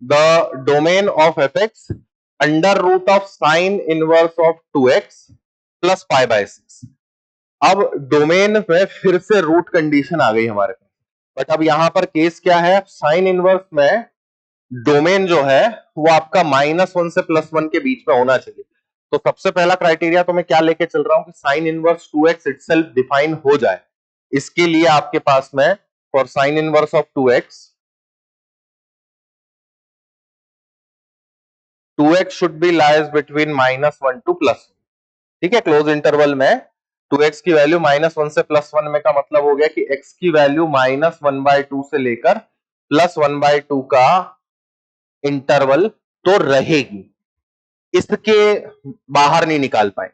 The domain of f x under root of sine inverse of 2x plus pi by 6। अब domain में फिर से root condition आ गई हमारे पास, बट अब यहां पर केस क्या है, साइन इनवर्स में डोमेन जो है वो आपका -1 से +1 के बीच में होना चाहिए। तो सबसे पहला क्राइटेरिया तो मैं क्या लेके चल रहा हूं कि sine inverse 2x itself define हो जाए। इसके लिए आपके पास में for sine inverse of 2x should be lies between -1 to +1। ठीक है, क्लोज इंटरवल में 2x की वैल्यू -1 से +1 में का मतलब हो गया कि x की वैल्यू -1/2 से लेकर +1/2 का इंटरवल तो रहेगी, इसके बाहर नहीं निकाल पाए।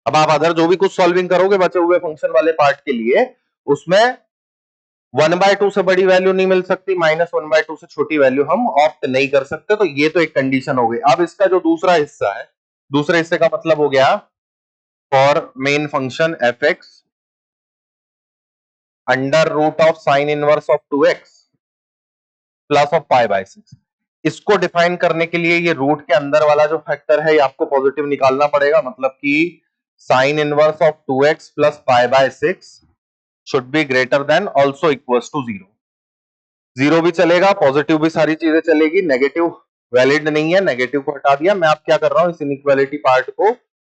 अब आप अदर जो भी कुछ सॉल्विंग करोगे बचे हुए फंक्शन वाले पार्ट के लिए, उसमें 1/2 से बड़ी वैल्यू नहीं मिल सकती, -1/2 से छोटी वैल्यू हम ऑप्ट नहीं कर सकते। तो ये तो एक कंडीशन हो गई। अब इसका जो दूसरा हिस्सा है, दूसरे हिस्से का मतलब हो गया for main function f x under root of sine inverse of 2x plus of pi by 6। इसको डिफाइन करने के लिए ये रूट के अंदर वाला जो फैक्टर है ये आपको पॉजिटिव निकालना पड़ेगा, मतलब कि sine inverse of 2x plus pi by 6 should be greater than also equals to 0। 0 भी चलेगा, पॉजिटिव भी, सारी चीजें चलेगी। नेगेटिव वैलिड नहीं है, नेगेटिव को हटा दिया। मैं आप क्या कर रहा हूं, इस इनइक्वालिटी पार्ट को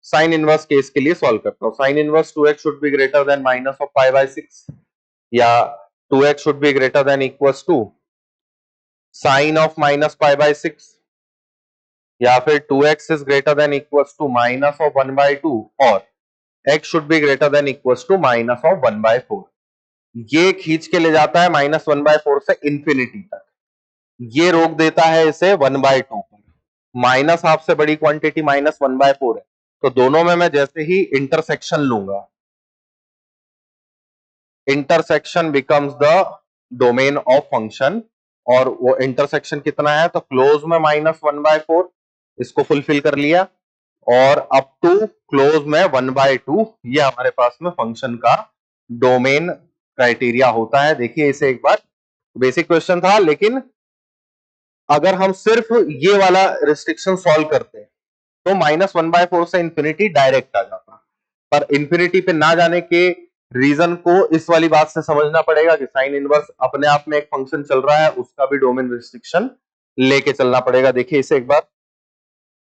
साइन इनवर्स केस के लिए सॉल्व करता हूं। Sine inverse 2x should be greater than minus of pi by 6, या 2x should be greater than equals to sine of minus pi by 6, या फिर 2x is greater than equals to minus of 1/2, और x should be greater than equals to minus of 1/4। ये खींच के ले जाता है -1/4 से इंफिनिटी तक, ये रोक देता है इसे 1/2 पर। माइनस हाफ से बड़ी क्वांटिटी -1/4 है, तो दोनों में मैं जैसे ही इंटरसेक्शन लूंगा, intersection becomes the domain of function, और वो इंटरसेक्शन कितना है, तो क्लोज में -1/4, इसको फुलफिल कर लिया, और अप टू क्लोज में 1/2, ये हमारे पास में फंक्शन का डोमेन क्राइटेरिया होता है। देखिए इसे एक बार, बेसिक क्वेश्चन था, लेकिन अगर हम सिर्फ ये वाला रिस्ट्रिक्शन सॉल्व करते हैं तो -1/4 से इंफिनिटी डायरेक्ट आ जाता, पर इंफिनिटी पे ना जाने के रीजन को इस वाली बात से समझना पड़ेगा कि साइन इनवर्स अपने आप में एक फंक्शन चल रहा है, उसका भी डोमेन रिस्ट्रिक्शन लेके चलना पड़ेगा। देखिए इसे एक बार,